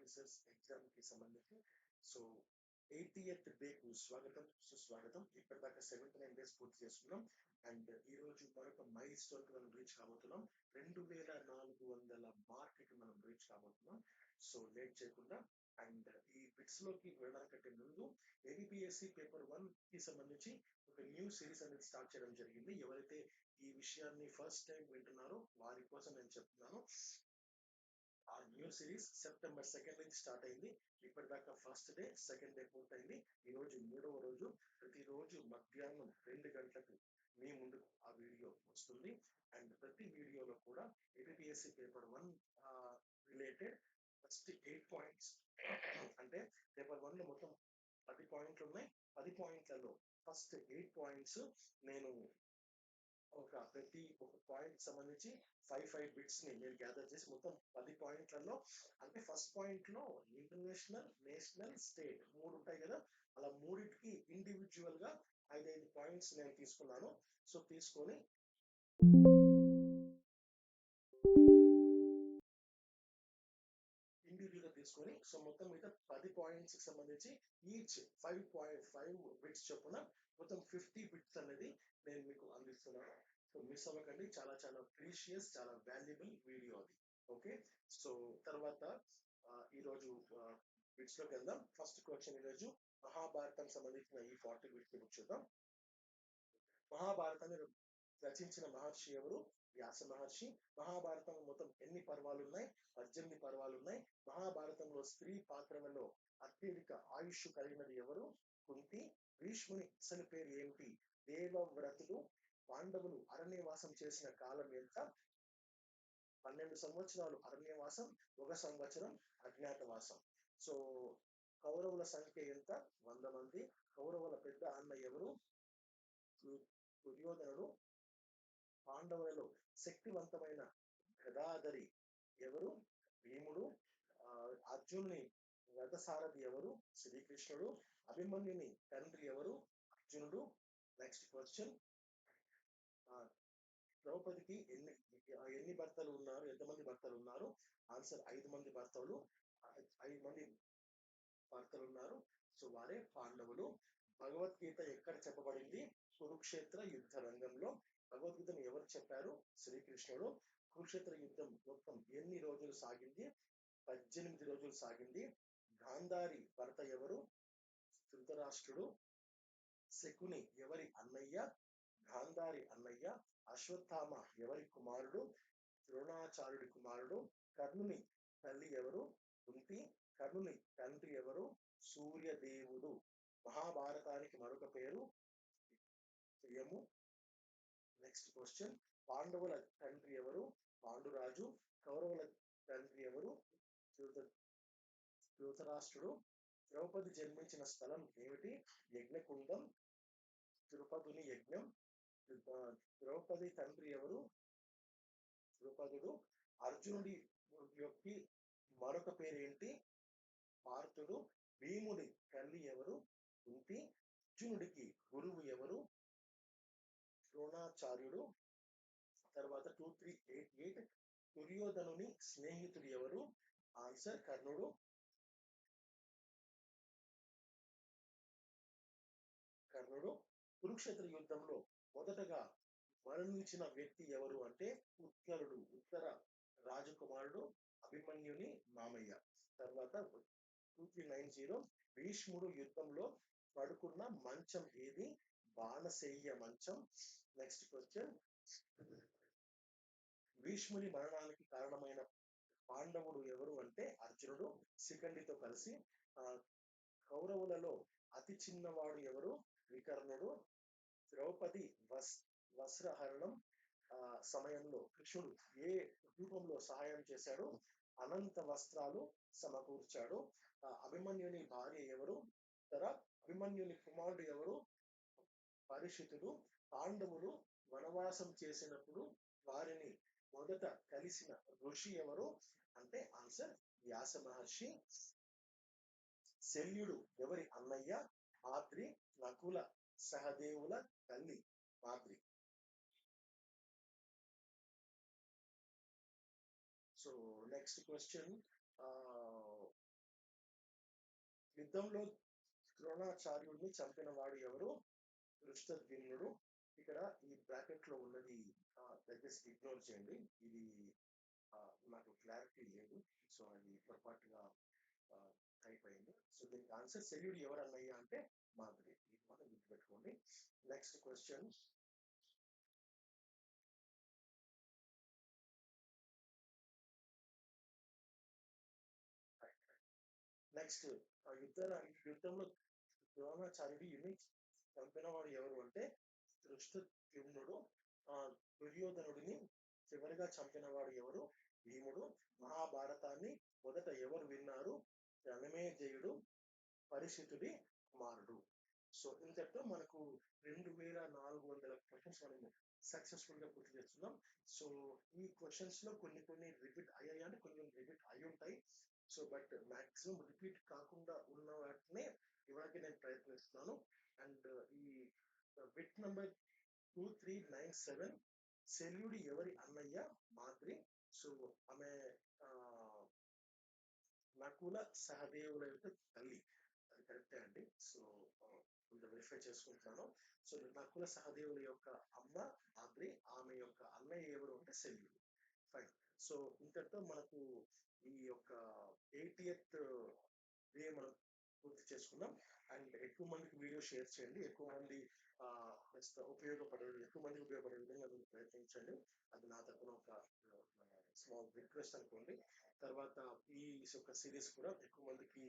Officers exam కి సంబంధించి so 80th డేకు స్వాగతం సుస్వాగతం. ఇప్పటిదాకా 79 డేస్ పూర్తి చేసుకున్నాం. అండ్ ఈ రోజు మరొక మైల్ స్టోన్ కి మనం రీచ్ కాబోతున్నాం. 2400 మార్క్ కి మనం రీచ్ కాబోతున్నాం. సో లేట్ చేయకుండా అండ్ ఈ బిట్స్ లోకి వెళ్ళడానికంటే ముందు ఏబిపిఎస్సి పేపర్ 1 కి సంబంధించి ఒక న్యూ సిరీస్ అనేది స్టార్ట్ చేయడం జరిగింది. ఎవరైతే ఈ విషయాన్ని ఫస్ట్ టైం వింటున్నారో వారి కోసం నేను చెప్తున్నాను. ఆ న్యూ సిరీస్ సెప్టెంబర్ 2 నుంచి స్టార్ట్ అయింది. ఇప్పటిదాకా ఫస్ట్ డే, సెకండ్ డే పూర్తయింది. ఈ రోజు 3వ రోజు. ప్రతిరోజు మధ్యాహ్నం 2 గంటలకు మీ ముందుకు ఆ వీడియో వస్తుంది. అండ్ ప్రతి వీడియోలో కూడా ABPSC paper 1 related first 8 points అంటే పేపర్ 1 లో మొత్తం 10 పాయింట్లు ఉన్నాయి. 10 పాయింట్లలో ఫస్ట్ 8 పాయింట్స్ నేను ప్రతి ఒక పాయింట్ సంబంధించి 5 బిట్స్ ని నేను గ్యాదర్ చేసి మొత్తం 10 పాయింట్లలో అంటే ఫస్ట్ పాయింట్ లో ఇంటర్నేషనల్, నేషనల్, స్టేట్ 3 ఉంటాయి కదా, అలా మూడింటికి ఇండివిజువల్ గా 5 పాయింట్స్ నేను తీసుకున్నాను. సో తీసుకొని ఇండివిజువల్ తీసుకొని సో మొత్తం మీద 10 పాయింట్స్ కి సంబంధించి ఈచ్ 5 బిట్స్ చొప్పున మొత్తం 50 బిట్స్ అనేది నేను మీకు అందిస్తున్నాను. సో మిస్ అవ్వకండి. చాలా చాలా ప్రీషియస్, చాలా వాల్యుబుల్ వీడియో అది. ఓకే, సో తర్వాత ఈరోజు బిట్స్ లోకి వెళ్దాం. ఫస్ట్ క్వశ్చన్ ఈరోజు మహాభారతం సంబంధించిన ఈ 40 బిట్స్ చూద్దాం. మహాభారతాన్ని రచించిన మహర్షి ఎవరు? వ్యాస మహర్షి. మహాభారతం మొత్తం ఎన్ని పర్వాలు ఉన్నాయి? 18 పర్వాలు ఉన్నాయి. మహాభారతంలో స్త్రీ పాత్రలలో అత్యధిక ఆయుష్ కలిగినది ఎవరు? కుంతి. భీష్ముని అసలు పేరు ఏమిటి? దేవవ్రతుడు. పాండవులు అరణ్యవాసం చేసిన కాలం ఎంత? 12 సంవత్సరాలు అరణ్యవాసం, 1 సంవత్సరం అజ్ఞాతవాసం. సో కౌరవుల సంఖ్య ఎంత? 100 మంది. కౌరవుల పెద్ద అన్న ఎవరు? దుర్యోధనుడు. పాండవులలో శక్తివంతమైన గదాధరి ఎవరు? భీముడు. అర్జునుని రథసారథి ఎవరు? శ్రీకృష్ణుడు. అభిమన్యుని తండ్రి ఎవరు? అర్జునుడు. నెక్స్ట్ క్వశ్చన్, ద్రౌపదికి ఎన్ని భర్తలు ఉన్నారు? ఎంతమంది భర్తలు ఉన్నారు? ఆన్సర్ 5 మంది భర్తలు. 5 మంది భర్తలు ఉన్నారు. సో వారే పాండవులు. భగవద్గీత ఎక్కడ చెప్పబడింది? కురుక్షేత్ర యుద్ధ రంగంలో. భగవద్గీతను ఎవరు చెప్పారు? శ్రీకృష్ణుడు. కురుక్షేత్ర యుద్ధం మొత్తం ఎన్ని రోజులు సాగింది? 18 రోజులు సాగింది. గాంధారి భర్త ఎవరు? ధృతరాష్ట్రుడు. శకుని ఎవరి అన్నయ్య? గాంధారి అన్నయ్య. అశ్వత్థామ ఎవరి కుమారుడు? ద్రోణాచార్యుడి కుమారుడు. కర్ణుని తల్లి ఎవరు? కుంతి. కర్ణుని తండ్రి ఎవరు? సూర్యదేవుడు. మహాభారతానికి మరొక పేరు యము. నెక్స్ట్ క్వశ్చన్, పాండవుల తండ్రి ఎవరు? పాండురాజు. కౌరవుల తండ్రి ఎవరు? ధృతరాష్ట్రుడు. ద్రౌపది జన్మించిన స్థలం ఏమిటి? యజ్ఞకుండం. ద్రుపదుని యజ్ఞం. ద్రౌపది తండ్రి ఎవరు? ద్రుపదుడు. అర్జునుడి యొక్క మరొక పేరు ఏంటి? పార్థుడు. భీముడి తల్లి ఎవరు? కుంతి. అర్జునుడికి గురువు ఎవరు? ద్రోణాచార్యుడు. తర్వాత 2388, దుర్యోధనుని స్నేహితుడు ఎవరు? ఆన్సర్ కర్ణుడు. కురుక్షేత్ర యుద్ధంలో మొదటగా మరణించిన వ్యక్తి ఎవరు అంటే ఉత్తరుడు. ఉత్తర రాజకుమారుడు, అభిమన్యుని మామయ్య. తర్వాత 2390, భీష్ముడు యుద్ధంలో పడుకున్న మంచం ఏది? బాణశయ్య మంచం. నెక్స్ట్ క్వశ్చన్, భీష్ముని మరణానికి కారణమైన పాండవుడు ఎవరు అంటే అర్జునుడు శిఖండితో కలిసి. కౌరవులలో అతి చిన్నవాడు ఎవరు? వికర్ణుడు. ద్రౌపది వస్త్రహరణం సమయంలో కృష్ణుడు ఏ రూపంలో సహాయం చేశాడు? అనంత వస్త్రాలు సమకూర్చాడు. అభిమన్యుని భార్య ఎవరు? అభిమన్యుని కుమారుడు ఎవరు? పరిషితుడు. పాండవులు వనవాసం చేసినప్పుడు వారిని మొదట కలిసిన ఋషి ఎవరు అంటే ఆన్సర్ వ్యాస మహర్షి. శల్యుడు ఎవరి అన్నయ్య? మాద్రి. నకుల సహదేవుల తల్లి మాద్రి. సో నెక్స్ట్ క్వశ్చన్, యుద్ధంలో ద్రోణాచార్యుడిని చంపిన వాడు ఎవరు? దృష్టద్యుమ్నుడు. ఇక్కడ ఈ బ్రాకెట్ లో ఉన్నది దయచేసి ఇగ్నోర్ చేయండి. ఇది నాకు క్లారిటీ లేదు, సో అది పొరపాటుగా టైప్ అయింది. సో దీనికి ఆన్సర్ శల్యుడు ఎవరు అన్నయ్య అంటే మాధురి. ఇది మనం గుర్తుపెట్టుకోండి. Next question. నెక్స్ట్ యుద్ధంలో ద్రోణాచార్యుడు చంపిన వాడు ఎవరు అంటే దృష్టద్యుమ్నుడు. దుర్యోధనుడిని చివరిగా చంపిన వాడు ఎవరు? భీముడు. మహాభారతాన్ని మొదట ఎవరు విన్నారు? జనమేజయుడు పరిషితుడి కుమారుడు. సో ఇంతటితో మనకు 2400 క్వశ్చన్స్ మనము సక్సెస్ఫుల్ గా పూర్తి చేస్తున్నాం. సో ఈ క్వశ్చన్స్ లో కొన్ని రిపీట్ అయ్యాయి అంటే కొన్ని రిపీట్ అయి ఉంటాయి. సో బట్ మాక్సిమం రిపీట్ కాకుండా ఉన్న వాటినే ఇవాళకి నేను ప్రయత్నిస్తున్నాను. అండ్ ఈ బిట్ నంబర్ 2397 శల్యుడి ఎవరి అన్నయ్య? మాద్రి. సో ఆమె నకుల సహదేవుల యొక్క తల్లి. అది కరెక్టే అండి. సో కొంచెం వెరిఫై చేసుకుంటున్నాను. సో నకుల సహదేవుల యొక్క అమ్మ మాద్రి, ఆమె యొక్క అన్నయ్య ఎవరు అంటే శల్యుడు. ఫైన్. సో ఇంతటితో మనకు ఈ యొక్క 80th డే మనం పూర్తి చేసుకుందాం. అండ్ ఎక్కువ మందికి వీడియో షేర్ చేయండి. ఎక్కువ మందికి ఉపయోగపడే విధంగా మీరు ప్రయత్నించండి. అది నా తరపున ఒక స్మాల్ రిక్వెస్ట్ అనుకోండి. తర్వాత ఈ యొక్క సిరీస్ కూడా ఎక్కువ మందికి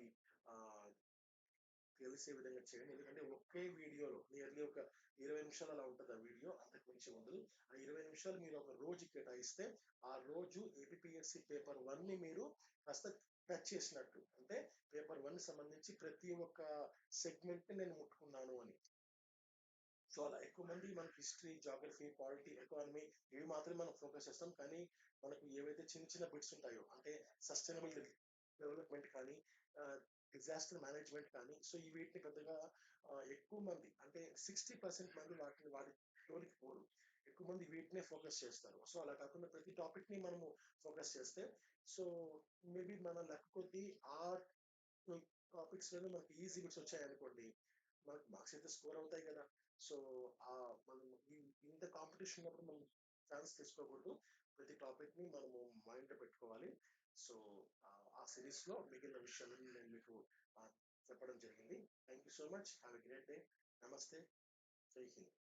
తెలిసే విధంగా చేయండి. ఎందుకంటే ఒకే వీడియోలో నియర్లీ ఒక 20 నిమిషాలు అలా ఉంటుంది ఆ వీడియో, అంతకు మించి ఉండదు. ఆ 20 నిమిషాలు మీరు ఒక రోజు కేటాయిస్తే ఆ రోజు ఏపీఎస్సి పేపర్ 1 ని మీరు కాస్త టచ్ చేసినట్టు. అంటే పేపర్ 1 సంబంధించి ప్రతి ఒక్క సెగ్మెంట్ ని నేను ముట్టుకున్నాను అని. సో అలా ఎక్కువ మంది మనకి హిస్టరీ, జాగ్రఫీ, పాలిటీ, ఎకానమీ ఇవి మాత్రమే మనం ఫోకస్ చేస్తాం. కానీ మనకు ఏవైతే చిన్న బిట్స్ ఉంటాయో అంటే సస్టైనబుల్ డెవలప్మెంట్ కానీ, డిజాస్టర్ మేనేజ్మెంట్ కానీ, సో ఈ వీటిని పెద్దగా ఎక్కువ మంది అంటే 60% మంది వాటి జోలికి పోరు. ఎక్కువ మంది వీటినే ఫోకస్ చేస్తారు. సో అలా కాకుండా ప్రతి టాపిక్ ని మనము ఫోకస్ చేస్తే సో మేబీ మన లక్ కొద్దీ ఆ టాపిక్స్ లోనే మనకి ఈజీ బిట్స్ వచ్చాయనుకోండి, మనకు మార్క్స్ అయితే స్కోర్ అవుతాయి కదా. సో మనం ఇంత కాంపిటీషన్ ఉన్నప్పుడు మనం ఛాన్స్ తీసుకోకూడదు. ప్రతి టాపిక్ ని మనము మైండ్ లో పెట్టుకోవాలి. సో ఆ సిరీస్ లో మిగిలిన విషయాలను నేను మీకు చెప్పడం జరిగింది. Thank you so much. Have a great day. నమస్తే. జై హింద్.